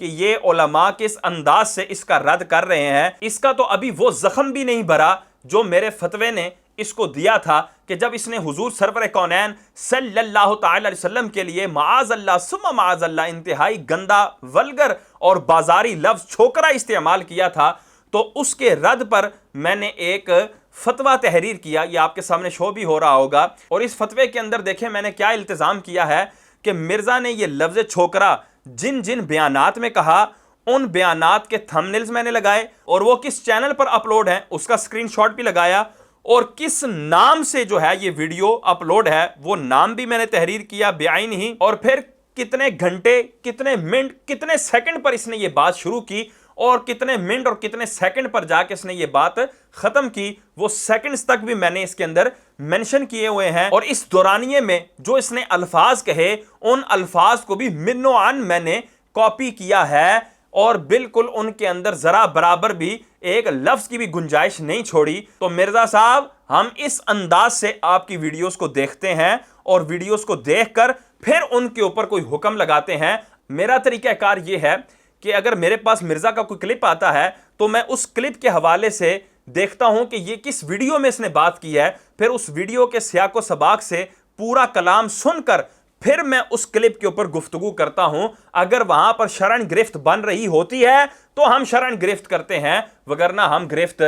کہ یہ علماء کس انداز سے اس کا رد کر رہے ہیں، اس کا تو ابھی وہ زخم بھی نہیں بھرا جو میرے فتوے نے اس کو دیا تھا کہ جب اس نے حضور سرور کونین صلی اللہ تعالی علیہ وسلم کے لیے معاذ اللہ ثم معاذ اللہ انتہائی گندا، ولگر اور بازاری لفظ چھوکرا استعمال کیا تھا، تو اس کے رد پر میں نے ایک فتویٰ تحریر کیا، یہ آپ کے سامنے شو بھی ہو رہا ہوگا، اور اس فتوے کے اندر دیکھیں میں نے کیا التزام کیا ہے کہ مرزا نے یہ لفظ چھوکرا جن جن بیانات میں کہا ان بیانات کے تھمبنیلز میں نے لگائے، اور وہ کس چینل پر اپلوڈ ہیں اس کا اسکرین شاٹ بھی لگایا، اور کس نام سے جو ہے یہ ویڈیو اپلوڈ ہے وہ نام بھی میں نے تحریر کیا بعین ہی، اور پھر کتنے گھنٹے، کتنے منٹ، کتنے سیکنڈ پر اس نے یہ بات شروع کی، اور کتنے منٹ اور کتنے سیکنڈ پر جا کے اس نے یہ بات ختم کی، وہ سیکنڈز تک بھی میں نے اس کے اندر منشن کیے ہوئے ہیں، اور اس دورانیے میں جو اس نے الفاظ کہے ان الفاظ کو بھی منو عن میں نے کاپی کیا ہے، اور بالکل ان کے اندر ذرا برابر بھی ایک لفظ کی بھی گنجائش نہیں چھوڑی۔ تو مرزا صاحب ہم اس انداز سے آپ کی ویڈیوز کو دیکھتے ہیں اور ویڈیوز کو دیکھ کر پھر ان کے اوپر کوئی حکم لگاتے ہیں۔ میرا طریقہ کار یہ ہے کہ اگر میرے پاس مرزا کا کوئی کلپ آتا ہے تو میں اس کلپ کے حوالے سے دیکھتا ہوں کہ یہ کس ویڈیو میں اس نے بات کی ہے، پھر اس ویڈیو کے سیاق و سباق سے پورا کلام سن کر پھر میں اس کلپ کے اوپر گفتگو کرتا ہوں۔ اگر وہاں پر شرعن گرفت بن رہی ہوتی ہے تو ہم شرعن گرفت کرتے ہیں، وگرنہ ہم گرفت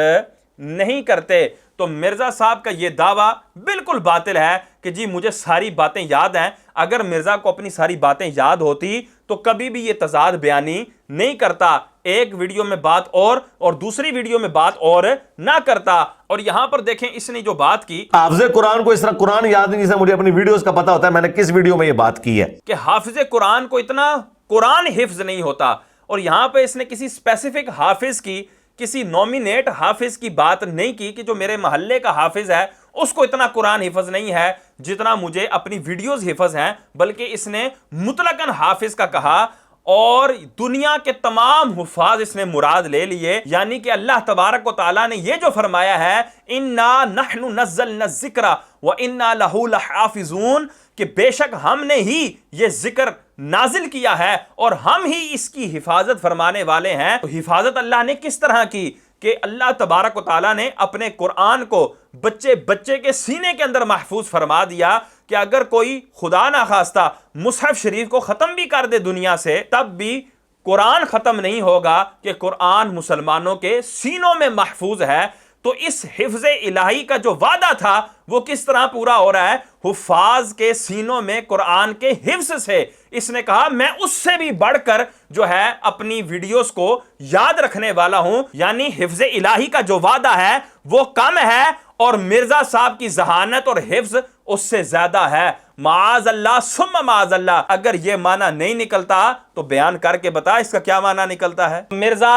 نہیں کرتے۔ تو مرزا صاحب کا یہ دعویٰ بالکل باطل ہے کہ جی مجھے ساری باتیں یاد ہیں۔ اگر مرزا کو اپنی ساری باتیں یاد ہوتی تو کبھی بھی یہ تضاد بیانی نہیں کرتا، ایک ویڈیو میں بات اور دوسری ویڈیو میں بات اور نہ کرتا۔ اور یہاں پر دیکھیں اس نے جو بات کی، حافظ قرآن کو اس طرح قرآن یاد نہیں جیسے مجھے اپنی ویڈیوز کا پتا ہوتا ہے میں نے کس ویڈیو میں یہ بات کی ہے کہ حافظ قرآن کو اتنا قرآن حفظ نہیں ہوتا، اور یہاں پہ اس نے کسی اسپیسیفک حافظ کی، کسی نومینیٹ حافظ کی بات نہیں کی کہ جو میرے محلے کا حافظ ہے اس کو اتنا قرآن حفظ نہیں ہے جتنا مجھے اپنی ویڈیوز حفظ ہیں، بلکہ اس نے مطلقاً حافظ کا کہا، اور دنیا کے تمام حفاظ اس نے مراد لے لیے، یعنی کہ اللہ تبارک و تعالیٰ نے یہ جو فرمایا ہے اِنَّا نَحْنُ نَزَّلْنَا الذِّكْرَ وَإِنَّا لَهُ لَحَافِظُونَ، کہ بے شک ہم نے ہی یہ ذکر نازل کیا ہے اور ہم ہی اس کی حفاظت فرمانے والے ہیں۔ تو حفاظت اللہ نے کس طرح کی کہ اللہ تبارک و تعالیٰ نے اپنے قرآن کو بچے کے سینے کے اندر محفوظ فرما دیا کہ اگر کوئی خدا نہ خواستہ مصحف شریف کو ختم بھی کر دے دنیا سے، تب بھی قرآن ختم نہیں ہوگا، کہ قرآن مسلمانوں کے سینوں میں محفوظ ہے۔ تو اس حفظ الہی کا جو وعدہ تھا وہ کس طرح پورا ہو رہا ہے؟ حفاظ کے سینوں میں قرآن کے حفظ سے۔ اس نے کہا میں اس سے بھی بڑھ کر جو ہے اپنی ویڈیوز کو یاد رکھنے والا ہوں، یعنی حفظ الہی کا جو وعدہ ہے وہ کم ہے اور مرزا صاحب کی ذہانت اور حفظ اس سے زیادہ ہے۔ معاذ اللہ ثم معاذ اللہ۔ اگر یہ معنی نہیں نکلتا تو بیان کر کے بتا اس کا کیا معنی نکلتا ہے۔ مرزا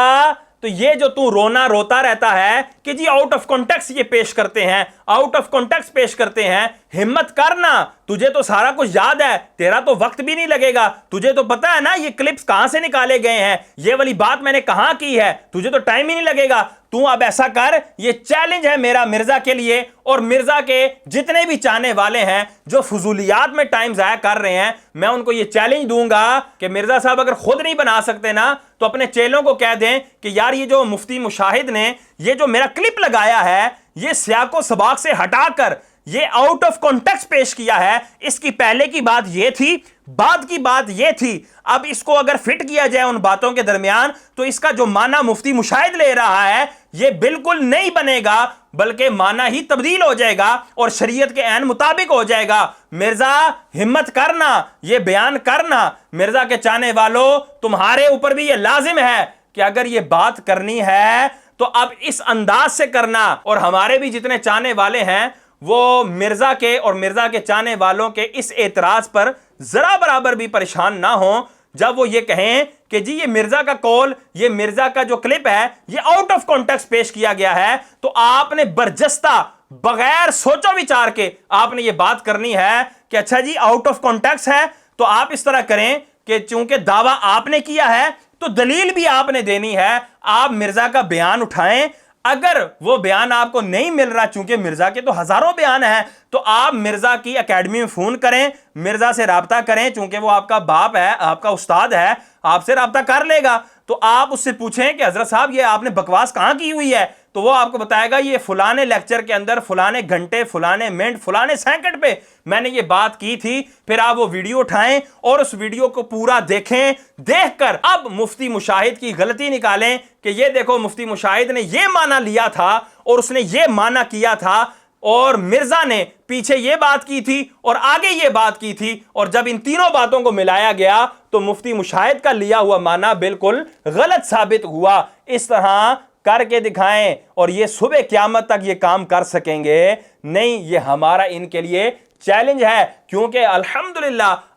تو یہ جو تو رونا روتا رہتا ہے کہ جی آؤٹ آف کانٹیکس یہ پیش کرتے ہیں، آؤٹ آف کانٹیکس پیش کرتے ہیں، ہمت کرنا، تجھے تو سارا کچھ یاد ہے، تیرا تو وقت بھی نہیں لگے گا، تجھے تو پتا ہے نا یہ کلپس کہاں سے نکالے گئے ہیں، یہ والی بات میں نے کہاں کی ہے، تجھے تو ٹائم ہی نہیں لگے گا۔ تو اب ایسا کر، یہ چیلنج ہے میرا مرزا کے لیے اور مرزا کے جتنے بھی چاہنے والے ہیں جو فضولیات میں ٹائم ضائع کر رہے ہیں، میں ان کو یہ چیلنج دوں گا کہ مرزا صاحب اگر خود نہیں بنا سکتے نا تو اپنے چیلوں کو کہہ دیں کہ یار یہ جو مفتی مشاہد نے یہ جو میرا کلپ لگایا ہے یہ سیاق و سباق سے ہٹا کر یہ آؤٹ آف کانٹیکسٹ پیش کیا ہے، اس کی پہلے کی بات یہ تھی، بعد کی بات یہ تھی، اب اس کو اگر فٹ کیا جائے ان باتوں کے درمیان تو اس کا جو معنی مفتی مشاہد لے رہا ہے یہ بالکل نہیں بنے گا، بلکہ معنی ہی تبدیل ہو جائے گا اور شریعت کے عین مطابق ہو جائے گا۔ مرزا ہمت کرنا، یہ بیان کرنا۔ مرزا کے چاہنے والوں تمہارے اوپر بھی یہ لازم ہے کہ اگر یہ بات کرنی ہے تو اب اس انداز سے کرنا، اور ہمارے بھی جتنے چاہنے والے ہیں وہ مرزا کے اور مرزا کے چاہنے والوں کے اس اعتراض پر ذرا برابر بھی پریشان نہ ہوں جب وہ یہ کہیں کہ جی یہ مرزا کا کول، یہ مرزا کا جو کلپ ہے یہ آؤٹ آف کانٹیکسٹ پیش کیا گیا ہے، تو آپ نے برجستہ بغیر سوچو وچار کے آپ نے یہ بات کرنی ہے کہ اچھا جی آؤٹ آف کانٹیکسٹ ہے تو آپ اس طرح کریں کہ چونکہ دعویٰ آپ نے کیا ہے تو دلیل بھی آپ نے دینی ہے۔ آپ مرزا کا بیان اٹھائیں، اگر وہ بیان آپ کو نہیں مل رہا، چونکہ مرزا کے تو ہزاروں بیان ہیں، تو آپ مرزا کی اکیڈمی میں فون کریں، مرزا سے رابطہ کریں، چونکہ وہ آپ کا باپ ہے، آپ کا استاد ہے، آپ سے رابطہ کر لے گا۔ تو آپ اس سے پوچھیں کہ حضرت صاحب یہ آپ نے بکواس کہاں کی ہوئی ہے، تو وہ آپ کو بتائے گا یہ فلانے لیکچر کے اندر فلانے گھنٹے، فلانے منٹ، فلانے سیکنڈ پہ میں نے یہ بات کی تھی۔ پھر آپ وہ ویڈیو اٹھائیں اور اس ویڈیو کو پورا دیکھیں، دیکھ کر اب مفتی مشاہد کی غلطی نکالیں کہ یہ دیکھو مفتی مشاہد نے یہ معنی لیا تھا اور اس نے یہ معنی کیا تھا، اور مرزا نے پیچھے یہ بات کی تھی اور آگے یہ بات کی تھی، اور جب ان تینوں باتوں کو ملایا گیا تو مفتی مشاہد کا لیا ہوا معنی بالکل غلط ثابت ہوا۔ اس طرح کر کے دکھائیں، اور یہ صبح قیامت تک یہ کام کر سکیں گے نہیں، یہ ہمارا ان کے لیے چیلنج ہے، کیونکہ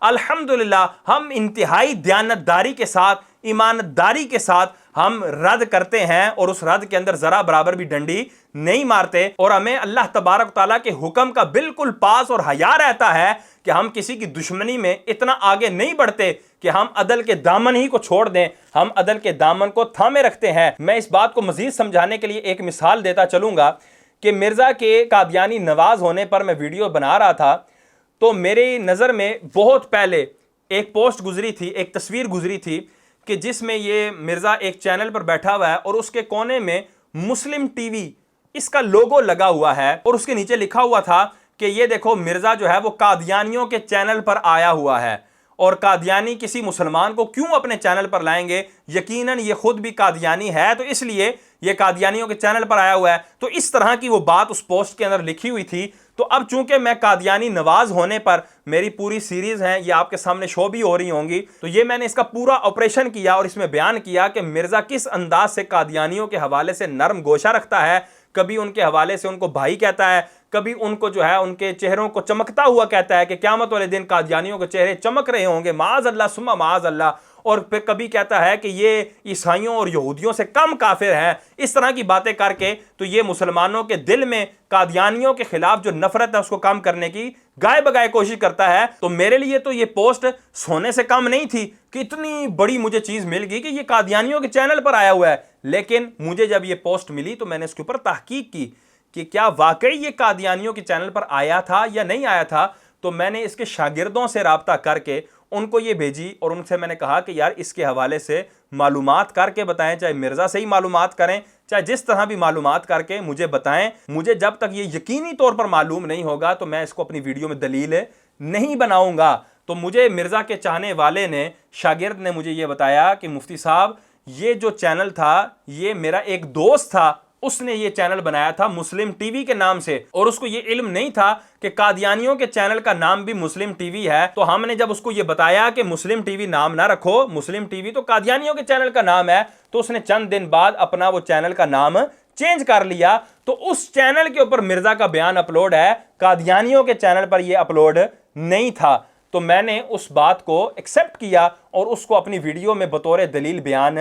الحمدللہ ہم انتہائی دیانتداری کے ساتھ، ایمانداری کے ساتھ ہم رد کرتے ہیں، اور اس رد کے اندر ذرا برابر بھی ڈنڈی نہیں مارتے، اور ہمیں اللہ تبارک تعالیٰ کے حکم کا بالکل پاس اور حیا رہتا ہے کہ ہم کسی کی دشمنی میں اتنا آگے نہیں بڑھتے کہ ہم عدل کے دامن ہی کو چھوڑ دیں، ہم عدل کے دامن کو تھامے رکھتے ہیں۔ میں اس بات کو مزید سمجھانے کے لیے ایک مثال دیتا چلوں گا کہ مرزا کے قادیانی نواز ہونے پر میں ویڈیو بنا رہا تھا، تو میری نظر میں بہت پہلے ایک پوسٹ گزری تھی، ایک تصویر گزری تھی کہ جس میں یہ مرزا ایک چینل پر بیٹھا ہوا ہے اور اس کے کونے میں مسلم ٹی وی اس کا لوگو لگا ہوا ہے، اور اس کے نیچے لکھا ہوا تھا کہ یہ دیکھو مرزا جو ہے وہ قادیانیوں کے چینل پر آیا ہوا ہے، اور قادیانی کسی مسلمان کو کیوں اپنے چینل پر لائیں گے، یقیناً یہ خود بھی قادیانی ہے تو اس لیے یہ قادیانیوں کے چینل پر آیا ہوا ہے۔ تو اس طرح کی وہ بات اس پوسٹ کے اندر لکھی ہوئی تھی۔ تو اب چونکہ میں قادیانی نواز ہونے پر میری پوری سیریز ہیں، یہ آپ کے سامنے شو بھی ہو رہی ہوں گی، تو یہ میں نے اس کا پورا آپریشن کیا اور اس میں بیان کیا کہ مرزا کس انداز سے قادیانیوں کے حوالے سے نرم گوشہ رکھتا ہے، کبھی ان کے حوالے سے ان کو بھائی کہتا ہے، کبھی ان کو جو ہے ان کے چہروں کو چمکتا ہوا کہتا ہے کہ قیامت والے دن قادیانیوں کے چہرے چمک رہے ہوں گے، معاذ اللہ ثم معاذ اللہ، اور پھر کبھی کہتا ہے کہ یہ عیسائیوں اور یہودیوں سے کم کافر ہیں۔ اس طرح کی باتیں کر کے تو یہ مسلمانوں کے دل میں قادیانیوں کے خلاف جو نفرت ہے اس کو کم کرنے کی گائے بگائے کوشش کرتا ہے۔ تو میرے لیے تو یہ پوسٹ سونے سے کم نہیں تھی کہ اتنی بڑی مجھے چیز مل گئی کہ یہ قادیانیوں کے چینل پر آیا ہوا ہے، لیکن مجھے جب یہ پوسٹ ملی تو میں نے اس کے اوپر تحقیق کی کہ کیا واقعی یہ قادیانیوں کے چینل پر آیا تھا یا نہیں آیا تھا۔ تو میں نے اس کے شاگردوں سے رابطہ کر کے ان کو یہ بھیجی اور ان سے میں نے کہا کہ یار اس کے حوالے سے معلومات کر کے بتائیں، چاہے مرزا سے ہی معلومات کریں، چاہے جس طرح بھی معلومات کر کے مجھے بتائیں۔ مجھے جب تک یہ یقینی طور پر معلوم نہیں ہوگا تو میں اس کو اپنی ویڈیو میں دلیل نہیں بناؤں گا۔ تو مجھے مرزا کے چاہنے والے نے، شاگرد نے مجھے یہ بتایا کہ مفتی صاحب یہ جو چینل تھا یہ میرا ایک دوست تھا، اس نے یہ چینل بنایا تھا مسلم ٹی وی کے نام سے، اور اس کو یہ علم نہیں تھا کہ قادیانیوں کے چینل کا نام بھی مسلم ٹی وی ہے۔ تو ہم نے جب اس کو یہ بتایا کہ مسلم ٹی وی نام نہ رکھو، مسلم ٹی وی تو قادیانیوں کے چینل کا نام ہے، تو اس نے چند دن بعد اپنا وہ چینل کا نام چینج کر لیا۔ تو اس چینل کے اوپر مرزا کا بیان اپلوڈ ہے، قادیانیوں کے چینل پر یہ اپلوڈ نہیں تھا۔ تو میں نے اس بات کو ایکسیپٹ کیا اور اس کو اپنی ویڈیو میں بطور دلیل بیان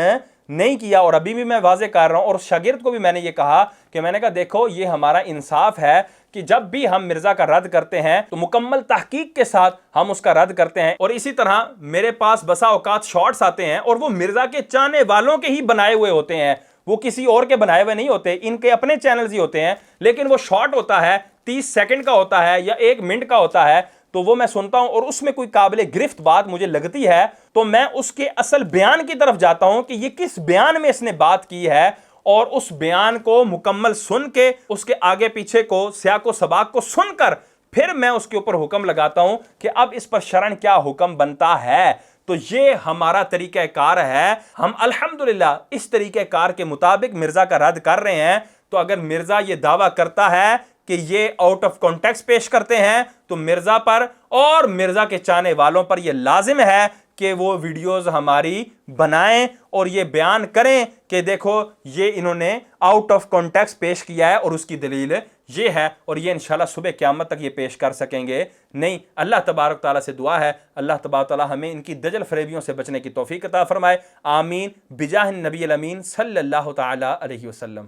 نہیں کیا، اور ابھی بھی میں واضح کر رہا ہوں۔ اور شاگرد کو بھی میں نے یہ کہا کہ میں نے کہا دیکھو یہ ہمارا انصاف ہے کہ جب بھی ہم مرزا کا رد کرتے ہیں تو مکمل تحقیق کے ساتھ ہم اس کا رد کرتے ہیں، اور اسی طرح میرے پاس بسا اوقات شارٹس آتے ہیں اور وہ مرزا کے چاہنے والوں کے ہی بنائے ہوئے ہوتے ہیں، وہ کسی اور کے بنائے ہوئے نہیں ہوتے، ان کے اپنے چینلز ہی ہوتے ہیں، لیکن وہ شارٹ ہوتا ہے، 30 سیکنڈ کا ہوتا ہے یا 1 منٹ کا ہوتا ہے، تو وہ میں سنتا ہوں اور اس میں کوئی قابل گرفت بات مجھے لگتی ہے تو میں اس کے اصل بیان کی طرف جاتا ہوں کہ یہ کس بیان میں اس نے بات کی ہے، اور اس بیان کو مکمل سن کے اس کے آگے پیچھے کو سیاق و سباق کو سن کر پھر میں اس کے اوپر حکم لگاتا ہوں کہ اب اس پر شرعاً کیا حکم بنتا ہے۔ تو یہ ہمارا طریقہ کار ہے، ہم الحمدللہ اس طریقہ کار کے مطابق مرزا کا رد کر رہے ہیں۔ تو اگر مرزا یہ دعویٰ کرتا ہے کہ یہ آؤٹ آف کانٹیکسٹ پیش کرتے ہیں تو مرزا پر اور مرزا کے چاہنے والوں پر یہ لازم ہے کہ وہ ویڈیوز ہماری بنائیں اور یہ بیان کریں کہ دیکھو یہ انہوں نے آؤٹ آف کانٹیکسٹ پیش کیا ہے اور اس کی دلیل یہ ہے، اور یہ انشاءاللہ صبح قیامت تک یہ پیش کر سکیں گے نہیں۔ اللہ تبارک تعالیٰ سے دعا ہے اللہ تبارک تعالیٰ ہمیں ان کی دجل فریبیوں سے بچنے کی توفیق عطا فرمائے، آمین، بجاہ النبی الامین صلی اللہ تعالیٰ علیہ وسلم۔